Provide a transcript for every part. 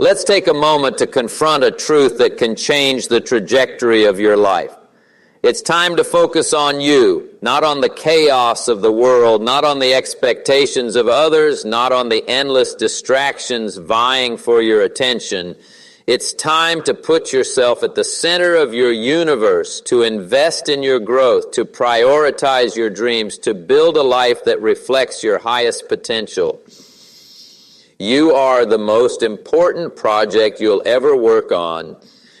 Let's take a moment to confront a truth that can change the trajectory of your life. It's time to focus on you, not on the chaos of the world, not on the expectations of others, not on the endless distractions vying for your attention. It's time to put yourself at the center of your universe, to invest in your growth, to prioritize your dreams, to build a life that reflects your highest potential. You are the most important project you'll ever work on.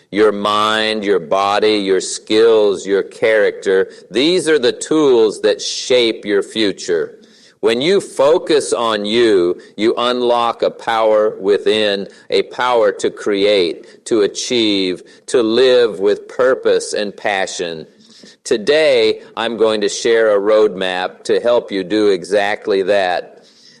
Your mind, your body, your skills, your character, these are the tools that shape your future. When you focus on you, you unlock a power within, a power to create, to achieve, to live with purpose and passion. Today, I'm going to share a roadmap to help you do exactly that.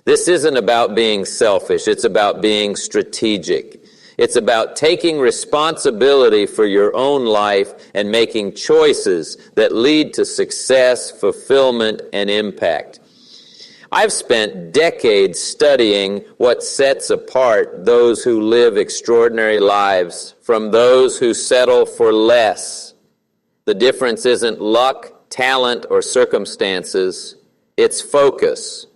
This isn't about being selfish. It's about being strategic. It's about taking responsibility for your own life and making choices that lead to success, fulfillment, and impact. I've spent decades studying what sets apart those who live extraordinary lives from those who settle for less. The difference isn't luck, talent, or circumstances. It's focus.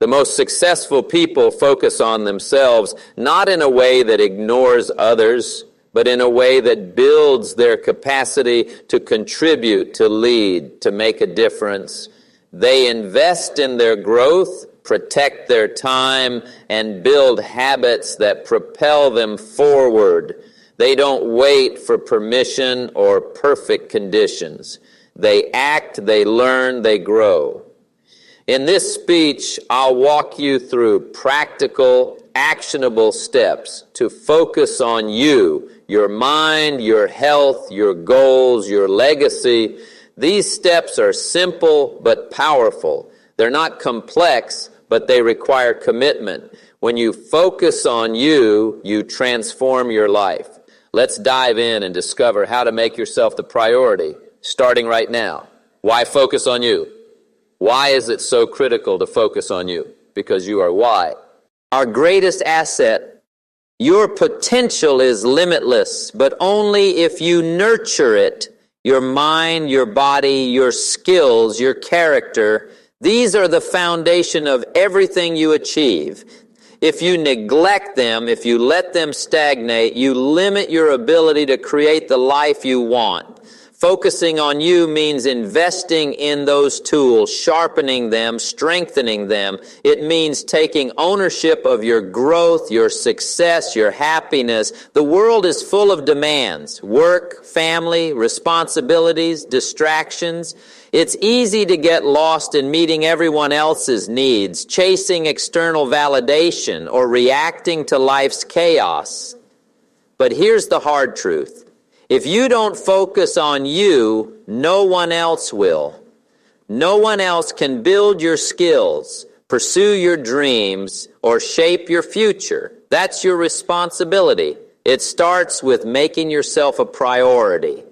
The most successful people focus on themselves, not in a way that ignores others, but in a way that builds their capacity to contribute, to lead, to make a difference. They invest in their growth, protect their time, and build habits that propel them forward. They don't wait for permission or perfect conditions. They act, they learn, they grow. In this speech, I'll walk you through practical, actionable steps to focus on you, your mind, your health, your goals, your legacy. These steps are simple but powerful. They're not complex, but they require commitment. When you focus on you, you transform your life. Let's dive in and discover how to make yourself the priority, starting right now. Why focus on you? Why is it so critical to focus on you? Because you are why. Our greatest asset, your potential is limitless, but only if you nurture it. Your mind, your body, your skills, your character, these are the foundation of everything you achieve. If you neglect them, if you let them stagnate, you limit your ability to create the life you want. Focusing on you means investing in those tools, sharpening them, strengthening them. It means taking ownership of your growth, your success, your happiness. The world is full of demands, work, family, responsibilities, distractions. It's easy to get lost in meeting everyone else's needs, chasing external validation, or reacting to life's chaos. But here's the hard truth. If you don't focus on you, no one else will. No one else can build your skills, pursue your dreams, or shape your future. That's your responsibility. It starts with making yourself a priority.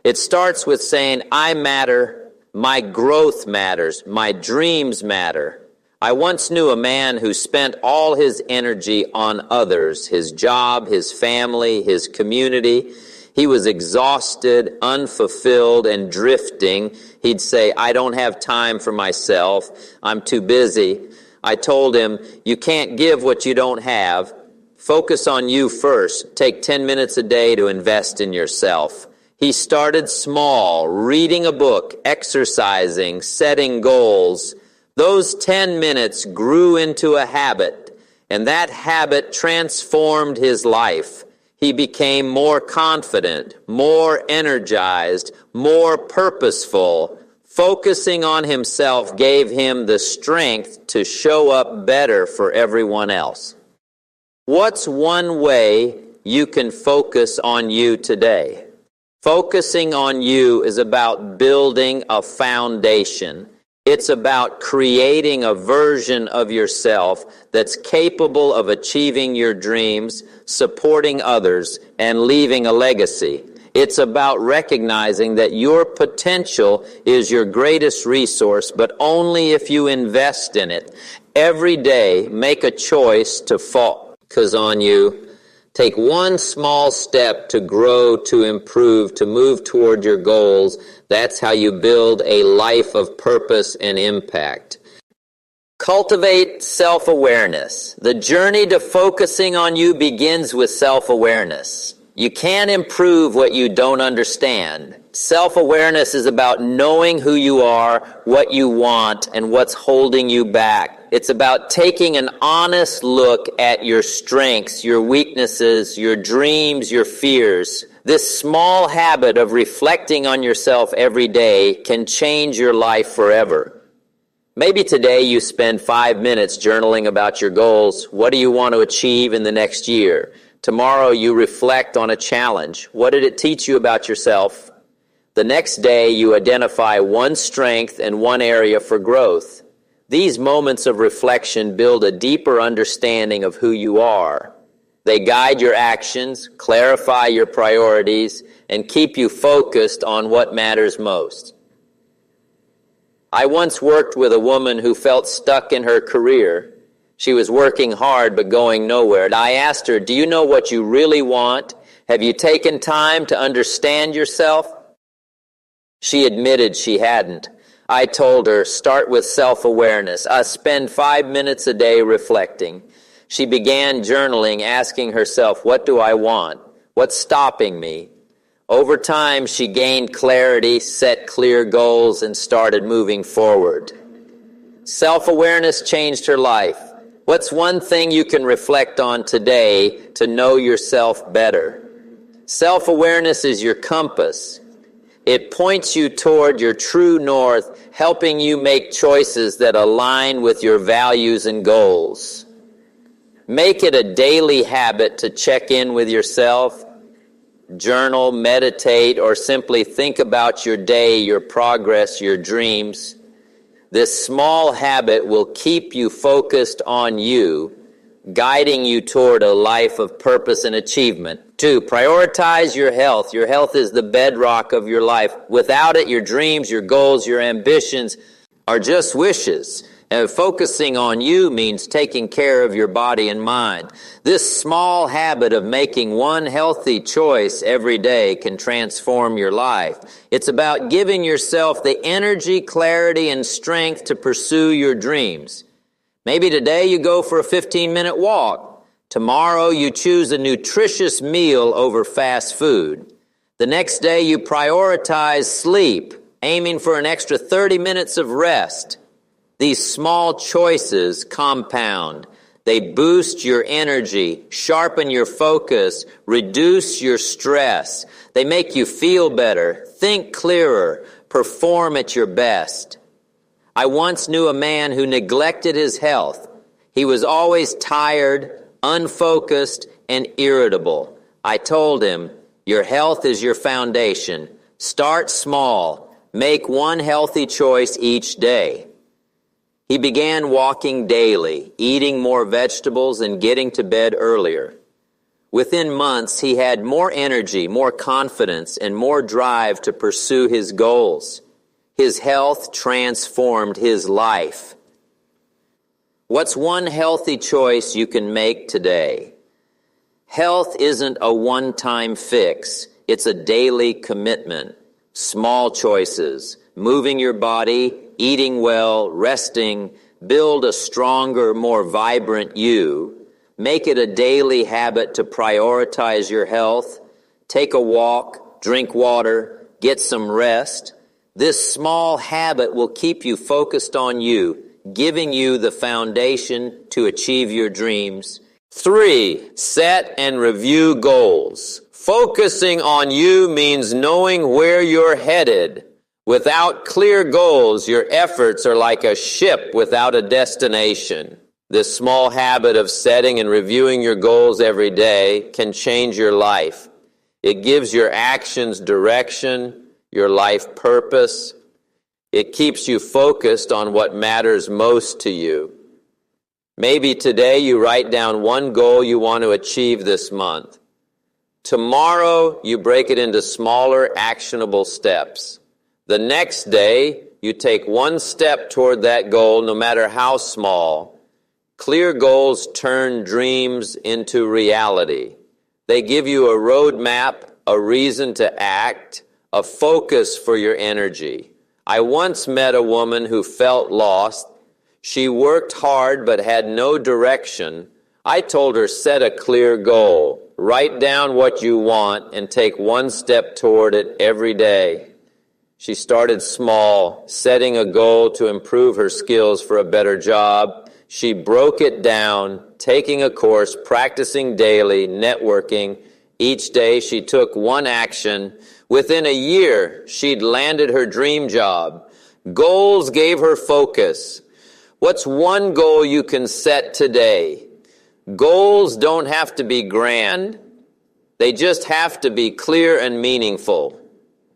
It starts with saying, I matter, my growth matters, my dreams matter. I once knew a man who spent all his energy on others, his job, his family, his community. He was exhausted, unfulfilled, and drifting. He'd say, I don't have time for myself. I'm too busy. I told him, you can't give what you don't have. Focus on you first. Take 10 minutes a day to invest in yourself. He started small, reading a book, exercising, setting goals. Those 10 minutes grew into a habit, and that habit transformed his life. He became more confident, more energized, more purposeful. Focusing on himself gave him the strength to show up better for everyone else. What's one way you can focus on you today? Focusing on you is about building a foundation. It's about creating a version of yourself that's capable of achieving your dreams, supporting others, and leaving a legacy. It's about recognizing that your potential is your greatest resource, but only if you invest in it. Every day, make a choice to focus on you, Take one small step to grow, to improve, to move toward your goals. That's how you build a life of purpose and impact. Cultivate self-awareness. The journey to focusing on you begins with self-awareness. You can't improve what you don't understand. Self-awareness is about knowing who you are, what you want, and what's holding you back. It's about taking an honest look at your strengths, your weaknesses, your dreams, your fears. This small habit of reflecting on yourself every day can change your life forever. Maybe today you spend 5 minutes journaling about your goals. What do you want to achieve in the next year? Tomorrow you reflect on a challenge. What did it teach you about yourself? The next day you identify one strength and one area for growth. These moments of reflection build a deeper understanding of who you are. They guide your actions, clarify your priorities, and keep you focused on what matters most. I once worked with a woman who felt stuck in her career. She was working hard but going nowhere. And I asked her, do you know what you really want? Have you taken time to understand yourself? She admitted she hadn't. I told her, start with self-awareness. Spend 5 minutes a day reflecting. She began journaling, asking herself, what do I want? What's stopping me? Over time, she gained clarity, set clear goals, and started moving forward. Self-awareness changed her life. What's one thing you can reflect on today to know yourself better? Self-awareness is your compass. It points you toward your true north, helping you make choices that align with your values and goals. Make it a daily habit to check in with yourself, journal, meditate, or simply think about your day, your progress, your dreams. This small habit will keep you focused on you, guiding you toward a life of purpose and achievement. 2, prioritize your health. Your health is the bedrock of your life. Without it, your dreams, your goals, your ambitions are just wishes. And focusing on you means taking care of your body and mind. This small habit of making one healthy choice every day can transform your life. It's about giving yourself the energy, clarity, and strength to pursue your dreams. Maybe today you go for a 15-minute walk. Tomorrow you choose a nutritious meal over fast food. The next day you prioritize sleep, aiming for an extra 30 minutes of rest. These small choices compound. They boost your energy, sharpen your focus, reduce your stress. They make you feel better, think clearer, perform at your best. I once knew a man who neglected his health. He was always tired, unfocused, and irritable. I told him, your health is your foundation. Start small. Make one healthy choice each day. He began walking daily, eating more vegetables, and getting to bed earlier. Within months, he had more energy, more confidence, and more drive to pursue his goals. His health transformed his life. What's one healthy choice you can make today? Health isn't a one-time fix. It's a daily commitment. Small choices, moving your body, eating well, resting, build a stronger, more vibrant you. Make it a daily habit to prioritize your health. Take a walk, drink water, get some rest. This small habit will keep you focused on you, giving you the foundation to achieve your dreams. 3, set and review goals. Focusing on you means knowing where you're headed. Without clear goals, your efforts are like a ship without a destination. This small habit of setting and reviewing your goals every day can change your life. It gives your actions direction, your life purpose. It keeps you focused on what matters most to you. Maybe today you write down one goal you want to achieve this month. Tomorrow you break it into smaller, actionable steps. The next day, you take one step toward that goal, no matter how small. Clear goals turn dreams into reality. They give you a roadmap, a reason to act, a focus for your energy. I once met a woman who felt lost. She worked hard but had no direction. I told her, set a clear goal. Write down what you want and take one step toward it every day. She started small, setting a goal to improve her skills for a better job. She broke it down, taking a course, practicing daily, networking. Each day she took one action. Within a year, she'd landed her dream job. Goals gave her focus. What's one goal you can set today? Goals don't have to be grand. They just have to be clear and meaningful.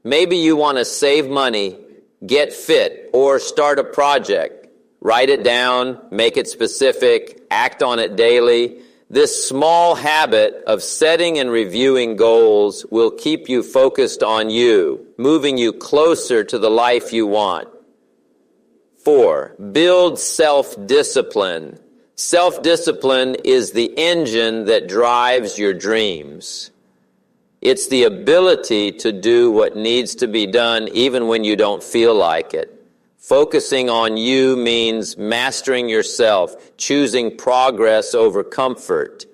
Maybe you want to save money, get fit, or start a project. Write it down, make it specific, act on it daily. This small habit of setting and reviewing goals will keep you focused on you, moving you closer to the life you want. 4, build self-discipline. Self-discipline is the engine that drives your dreams. It's the ability to do what needs to be done even when you don't feel like it. Focusing on you means mastering yourself, choosing progress over comfort.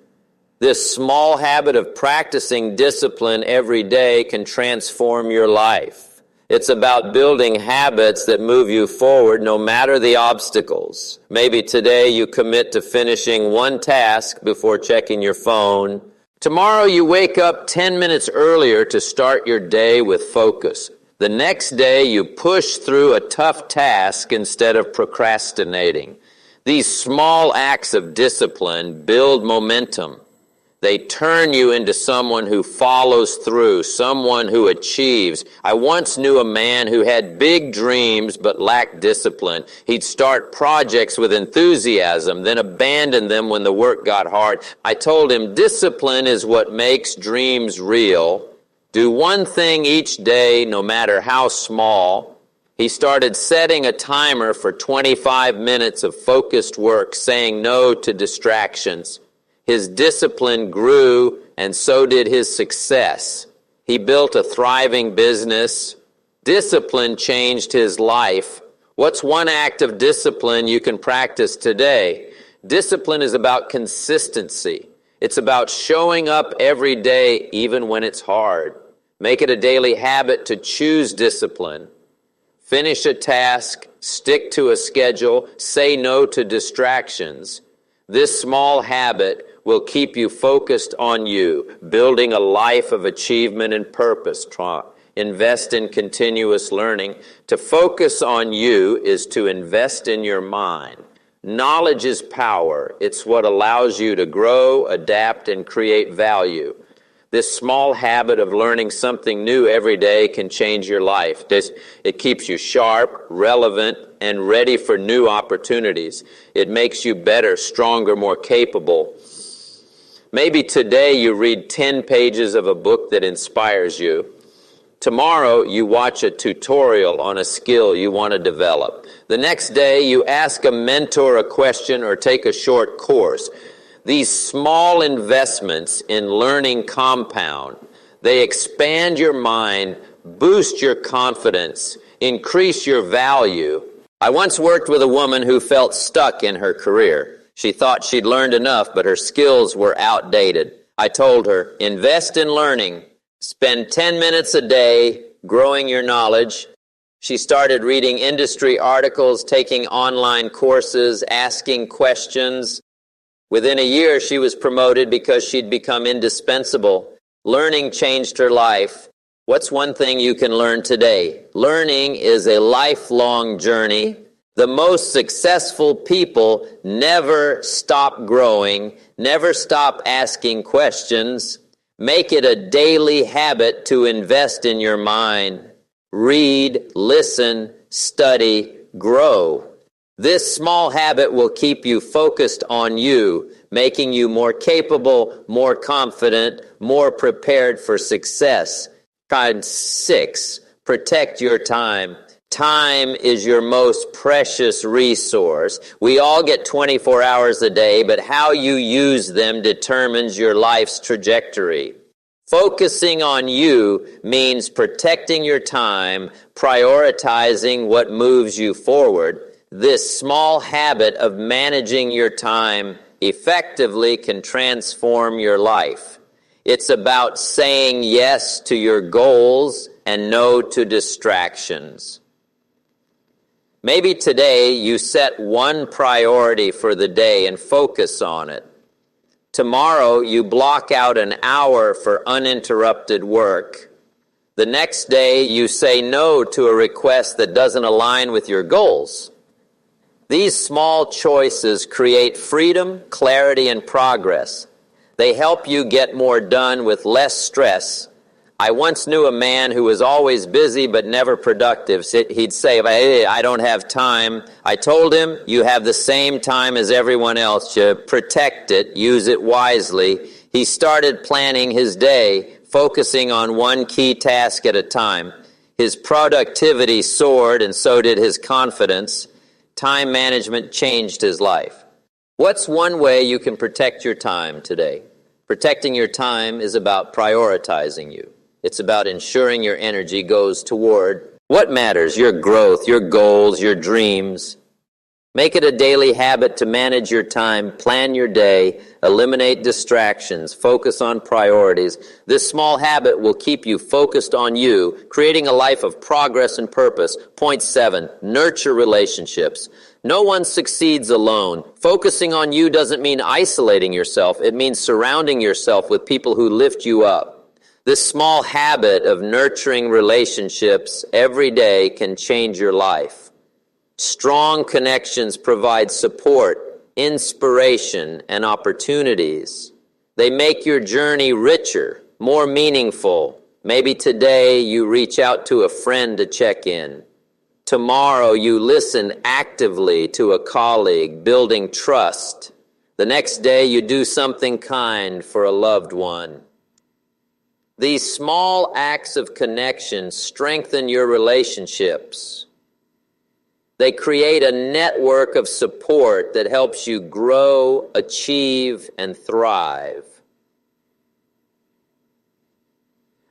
This small habit of practicing discipline every day can transform your life. It's about building habits that move you forward no matter the obstacles. Maybe today you commit to finishing one task before checking your phone. Tomorrow you wake up 10 minutes earlier to start your day with focus. The next day you push through a tough task instead of procrastinating. These small acts of discipline build momentum. They turn you into someone who follows through, someone who achieves. I once knew a man who had big dreams but lacked discipline. He'd start projects with enthusiasm, then abandon them when the work got hard. I told him, discipline is what makes dreams real. Do one thing each day, no matter how small. He started setting a timer for 25 minutes of focused work, saying no to distractions. His discipline grew, and so did his success. He built a thriving business. Discipline changed his life. What's one act of discipline you can practice today? Discipline is about consistency. It's about showing up every day, even when it's hard. Make it a daily habit to choose discipline. Finish a task, stick to a schedule, say no to distractions. This small habit will keep you focused on you, building a life of achievement and purpose. Invest in continuous learning. To focus on you is to invest in your mind. Knowledge is power. It's what allows you to grow, adapt, and create value. This small habit of learning something new every day can change your life. It keeps you sharp, relevant, and ready for new opportunities. It makes you better, stronger, more capable. Maybe today you read 10 pages of a book that inspires you. Tomorrow you watch a tutorial on a skill you want to develop. The next day you ask a mentor a question or take a short course. These small investments in learning compound. They expand your mind, boost your confidence, increase your value. I once worked with a woman who felt stuck in her career. She thought she'd learned enough, but her skills were outdated. I told her, invest in learning. Spend 10 minutes a day growing your knowledge. She started reading industry articles, taking online courses, asking questions. Within a year, she was promoted because she'd become indispensable. Learning changed her life. What's one thing you can learn today? Learning is a lifelong journey. The most successful people never stop growing, never stop asking questions. Make it a daily habit to invest in your mind. Read, listen, study, grow. This small habit will keep you focused on you, making you more capable, more confident, more prepared for success. 6, protect your time. Time is your most precious resource. We all get 24 hours a day, but how you use them determines your life's trajectory. Focusing on you means protecting your time, prioritizing what moves you forward. This small habit of managing your time effectively can transform your life. It's about saying yes to your goals and no to distractions. Maybe today you set one priority for the day and focus on it. Tomorrow you block out an hour for uninterrupted work. The next day you say no to a request that doesn't align with your goals. These small choices create freedom, clarity, and progress. They help you get more done with less stress. I once knew a man who was always busy but never productive. He'd say, "Hey, I don't have time." I told him, "You have the same time as everyone else. You protect it, use it wisely." He started planning his day, focusing on one key task at a time. His productivity soared, and so did his confidence. Time management changed his life. What's one way you can protect your time today? Protecting your time is about prioritizing you. It's about ensuring your energy goes toward what matters, your growth, your goals, your dreams. Make it a daily habit to manage your time, plan your day, eliminate distractions, focus on priorities. This small habit will keep you focused on you, creating a life of progress and purpose. Point 7, nurture relationships. No one succeeds alone. Focusing on you doesn't mean isolating yourself. It means surrounding yourself with people who lift you up. This small habit of nurturing relationships every day can change your life. Strong connections provide support, inspiration, and opportunities. They make your journey richer, more meaningful. Maybe today you reach out to a friend to check in. Tomorrow you listen actively to a colleague, building trust. The next day you do something kind for a loved one. These small acts of connection strengthen your relationships. They create a network of support that helps you grow, achieve, and thrive.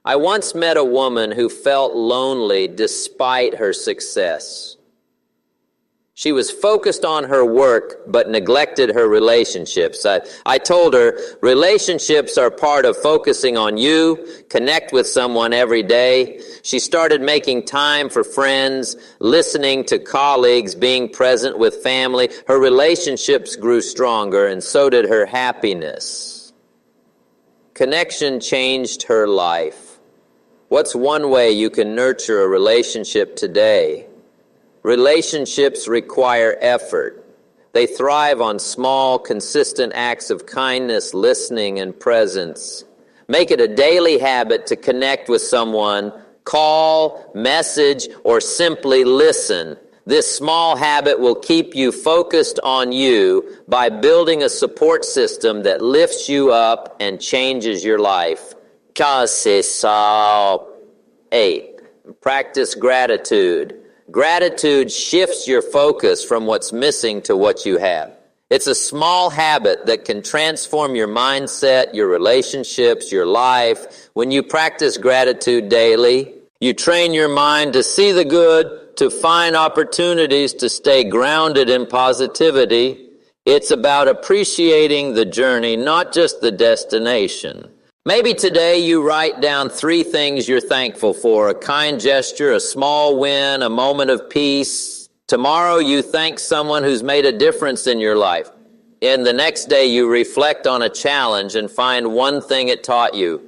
I once met a woman who felt lonely despite her success. She was focused on her work but neglected her relationships. I told her, relationships are part of focusing on you. Connect with someone every day. She started making time for friends, listening to colleagues, being present with family. Her relationships grew stronger, and so did her happiness. Connection changed her life. What's one way you can nurture a relationship today? Relationships require effort. They thrive on small, consistent acts of kindness, listening, and presence. Make it a daily habit to connect with someone, call, message, or simply listen. This small habit will keep you focused on you by building a support system that lifts you up and changes your life. C'est ça. 8. Practice gratitude. Gratitude shifts your focus from what's missing to what you have. It's a small habit that can transform your mindset, your relationships, your life. When you practice gratitude daily, you train your mind to see the good, to find opportunities, to stay grounded in positivity. It's about appreciating the journey, not just the destination. Maybe today you write down 3 things you're thankful for: a kind gesture, a small win, a moment of peace. Tomorrow you thank someone who's made a difference in your life. And the next day you reflect on a challenge and find one thing it taught you.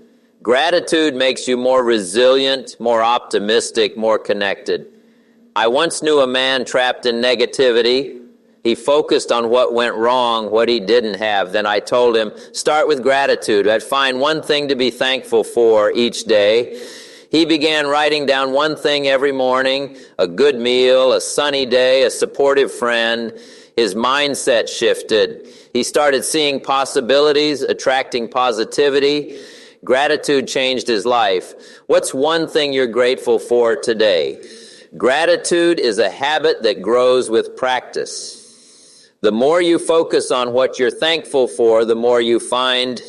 Gratitude makes you more resilient, more optimistic, more connected. I once knew a man trapped in negativity. He focused on what went wrong, what he didn't have. Then I told him, start with gratitude. I'd find one thing to be thankful for each day. He began writing down one thing every morning: a good meal, a sunny day, a supportive friend. His mindset shifted. He started seeing possibilities, attracting positivity. Gratitude changed his life. What's one thing you're grateful for today? Gratitude is a habit that grows with practice. The more you focus on what you're thankful for, the more you find.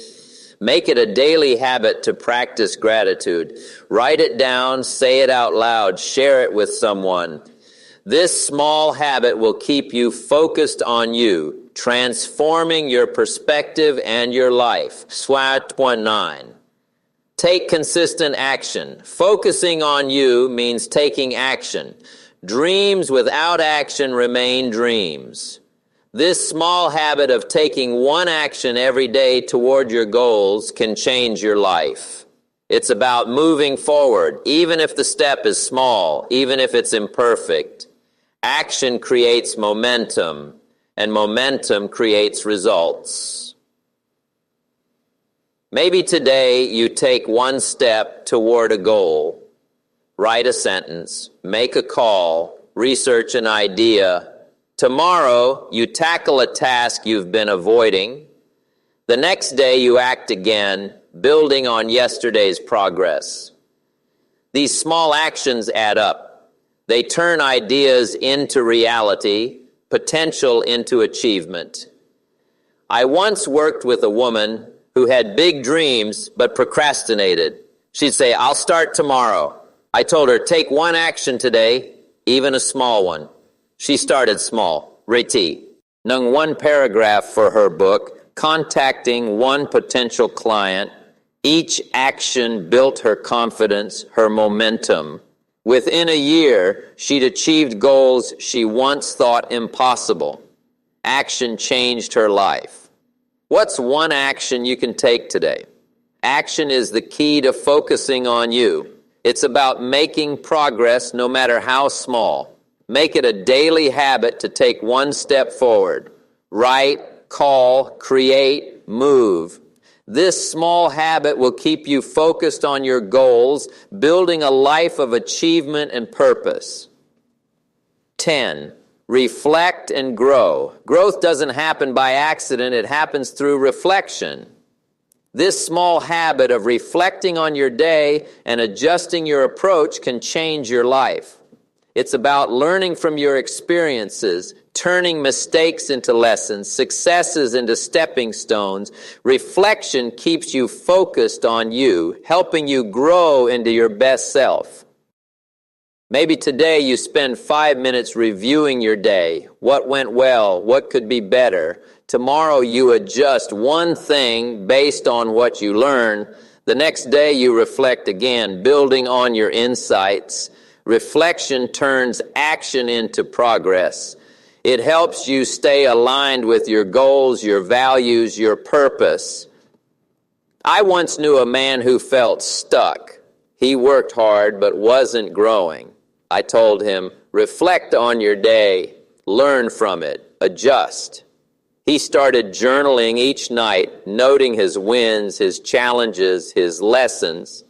Make it a daily habit to practice gratitude. Write it down, say it out loud, share it with someone. This small habit will keep you focused on you, transforming your perspective and your life. Soit 9. Take consistent action. Focusing on you means taking action. Dreams without action remain dreams. This small habit of taking one action every day toward your goals can change your life. It's about moving forward, even if the step is small, even if it's imperfect. Action creates momentum, and momentum creates results. Maybe today you take one step toward a goal. Write a sentence, make a call, research an idea. Tomorrow, you tackle a task you've been avoiding. The next day, you act again, building on yesterday's progress. These small actions add up. They turn ideas into reality, potential into achievement. I once worked with a woman who had big dreams but procrastinated. She'd say, "I'll start tomorrow." I told her, "Take one action today, even a small one." She started small. Reti. Nung one paragraph for her book, contacting one potential client. Each action built her confidence, her momentum. Within a year, she'd achieved goals she once thought impossible. Action changed her life. What's one action you can take today? Action is the key to focusing on you. It's about making progress no matter how small. Make it a daily habit to take one step forward. Write, call, create, move. This small habit will keep you focused on your goals, building a life of achievement and purpose. 10. Reflect and grow. Growth doesn't happen by accident, it happens through reflection. This small habit of reflecting on your day and adjusting your approach can change your life. It's about learning from your experiences, turning mistakes into lessons, successes into stepping stones. Reflection keeps you focused on you, helping you grow into your best self. Maybe today you spend 5 minutes reviewing your day. What went well? What could be better? Tomorrow you adjust one thing based on what you learn. The next day you reflect again, building on your insights. Reflection turns action into progress. It helps you stay aligned with your goals, your values, your purpose. I once knew a man who felt stuck. He worked hard but wasn't growing. I told him, reflect on your day, learn from it, adjust. He started journaling each night, noting his wins, his challenges, his lessons.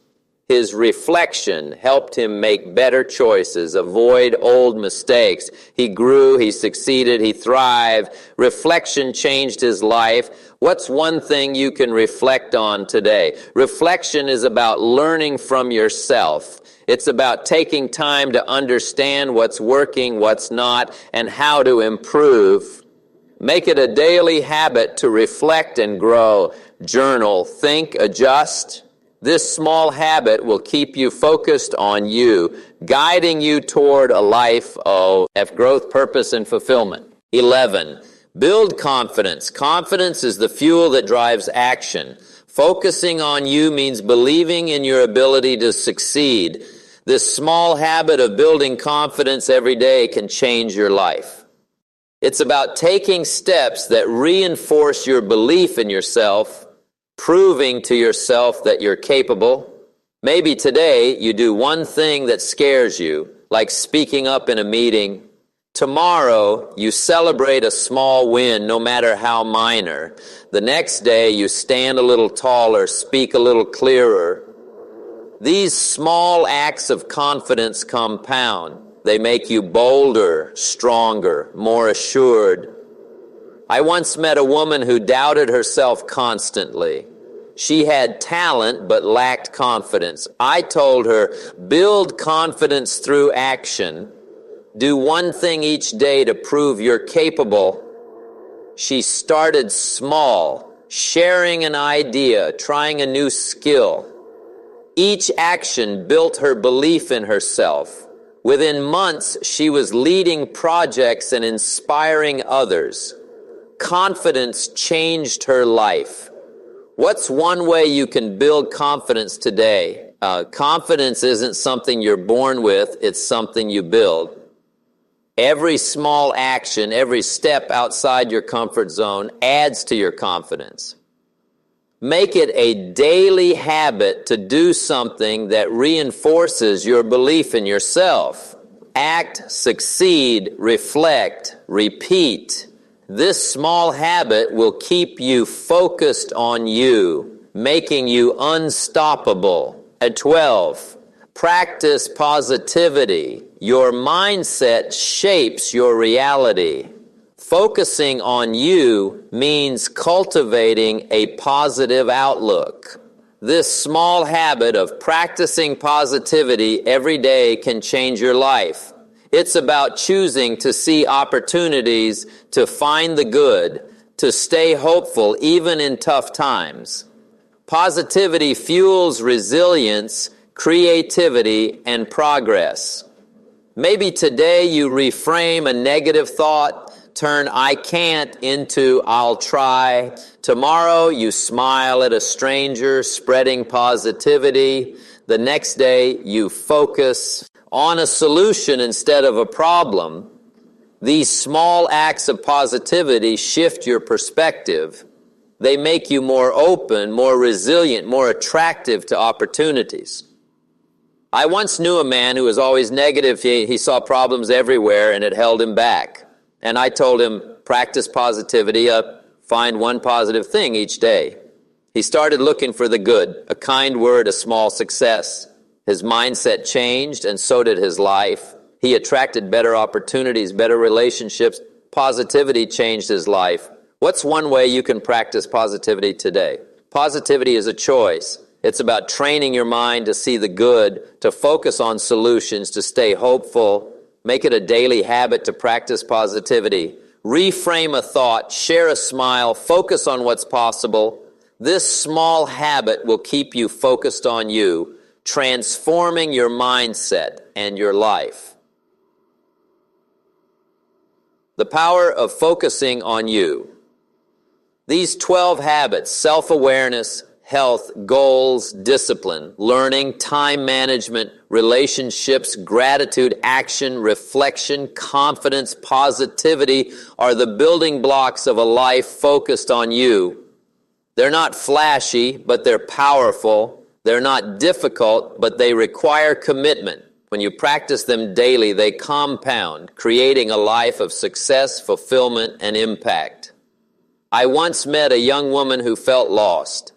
His reflection helped him make better choices, avoid old mistakes. He grew, he succeeded, he thrived. Reflection changed his life. What's one thing you can reflect on today? Reflection is about learning from yourself. It's about taking time to understand what's working, what's not, and how to improve. Make it a daily habit to reflect and grow. Journal, think, adjust. This small habit will keep you focused on you, guiding you toward a life of growth, purpose, and fulfillment. 11. Build confidence. Confidence is the fuel that drives action. Focusing on you means believing in your ability to succeed. This small habit of building confidence every day can change your life. It's about taking steps that reinforce your belief in yourself, proving to yourself that you're capable. Maybe today you do one thing that scares you, like speaking up in a meeting. Tomorrow you celebrate a small win, no matter how minor. The next day you stand a little taller, speak a little clearer. These small acts of confidence compound. They make you bolder, stronger, more assured. I once met a woman who doubted herself constantly. She had talent but lacked confidence. I told her, build confidence through action. Do one thing each day to prove you're capable. She started small, sharing an idea, trying a new skill. Each action built her belief in herself. Within months, she was leading projects and inspiring others. Confidence changed her life. What's one way you can build confidence today? Confidence isn't something you're born with, it's something you build. Every small action, every step outside your comfort zone adds to your confidence. Make it a daily habit to do something that reinforces your belief in yourself. Act, succeed, reflect, repeat. This small habit will keep you focused on you, making you unstoppable. At 12, practice positivity. Your mindset shapes your reality. Focusing on you means cultivating a positive outlook. This small habit of practicing positivity every day can change your life. It's about choosing to see opportunities, to find the good, to stay hopeful even in tough times. Positivity fuels resilience, creativity, and progress. Maybe today you reframe a negative thought, turn "I can't" into "I'll try." Tomorrow you smile at a stranger, spreading positivity. The next day you focus on a solution instead of a problem. These small acts of positivity shift your perspective. They make you more open, more resilient, more attractive to opportunities. I once knew a man who was always negative. He saw problems everywhere and it held him back. And I told him, practice positivity, find one positive thing each day. He started looking for the good, a kind word, a small success. His mindset changed, and so did his life. He attracted better opportunities, better relationships. Positivity changed his life. What's one way you can practice positivity today? Positivity is a choice. It's about training your mind to see the good, to focus on solutions, to stay hopeful. Make it a daily habit to practice positivity. Reframe a thought, share a smile, focus on what's possible. This small habit will keep you focused on you, transforming your mindset and your life. The power of focusing on you. These 12 habits, self-awareness, health, goals, discipline, learning, time management, relationships, gratitude, action, reflection, confidence, positivity, are the building blocks of a life focused on you. They're not flashy, but they're powerful. They're not difficult, but they require commitment. When you practice them daily, they compound, creating a life of success, fulfillment, and impact. I once met a young woman who felt lost.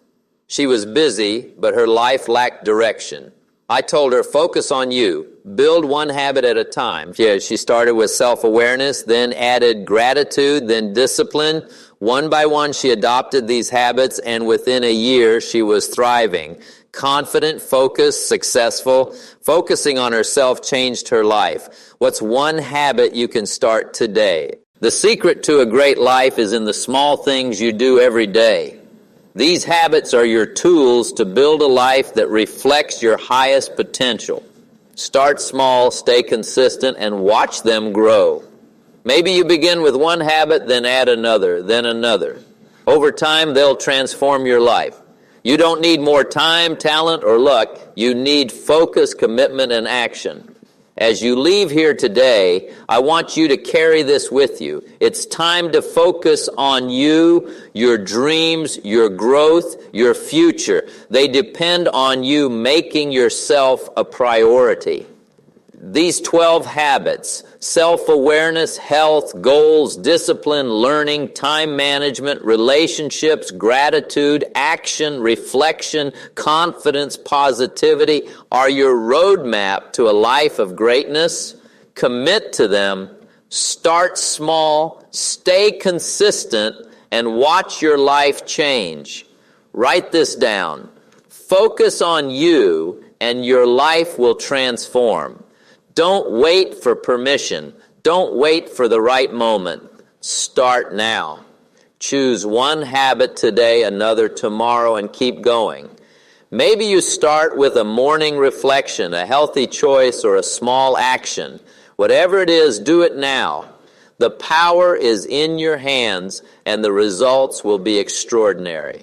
She was busy, but her life lacked direction. I told her, focus on you. Build one habit at a time. She started with self-awareness, then added gratitude, then discipline. One by one, she adopted these habits, and within a year, she was thriving. Confident, focused, successful. Focusing on herself changed her life. What's one habit you can start today? The secret to a great life is in the small things you do every day. These habits are your tools to build a life that reflects your highest potential. Start small, stay consistent, and watch them grow. Maybe you begin with one habit, then add another, then another. Over time, they'll transform your life. You don't need more time, talent, or luck. You need focus, commitment, and action. As you leave here today, I want you to carry this with you. It's time to focus on you, your dreams, your growth, your future. They depend on you making yourself a priority. These 12 habits, self-awareness, health, goals, discipline, learning, time management, relationships, gratitude, action, reflection, confidence, positivity, are your roadmap to a life of greatness. Commit to them, start small, stay consistent, and watch your life change. Write this down. Focus on you and your life will transform. Don't wait for permission. Don't wait for the right moment. Start now. Choose one habit today, another tomorrow, and keep going. Maybe you start with a morning reflection, a healthy choice, or a small action. Whatever it is, do it now. The power is in your hands, and the results will be extraordinary.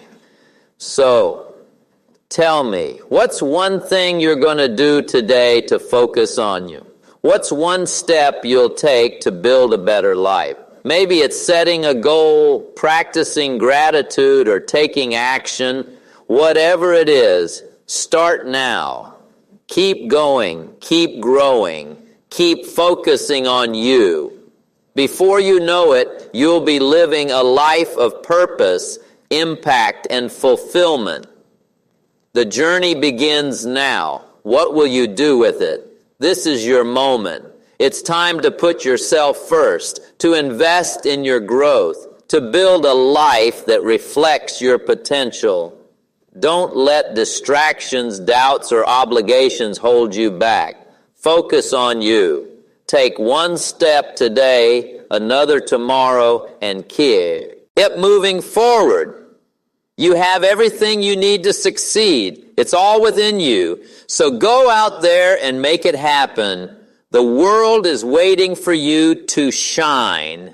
So, tell me, what's one thing you're going to do today to focus on you? What's one step you'll take to build a better life? Maybe it's setting a goal, practicing gratitude, or taking action. Whatever it is, start now. Keep going, keep growing, keep focusing on you. Before you know it, you'll be living a life of purpose, impact, and fulfillment. The journey begins now. What will you do with it? This is your moment. It's time to put yourself first, to invest in your growth, to build a life that reflects your potential. Don't let distractions, doubts, or obligations hold you back. Focus on you. Take one step today, another tomorrow, and keep moving forward. You have everything you need to succeed. It's all within you. So go out there and make it happen. The world is waiting for you to shine.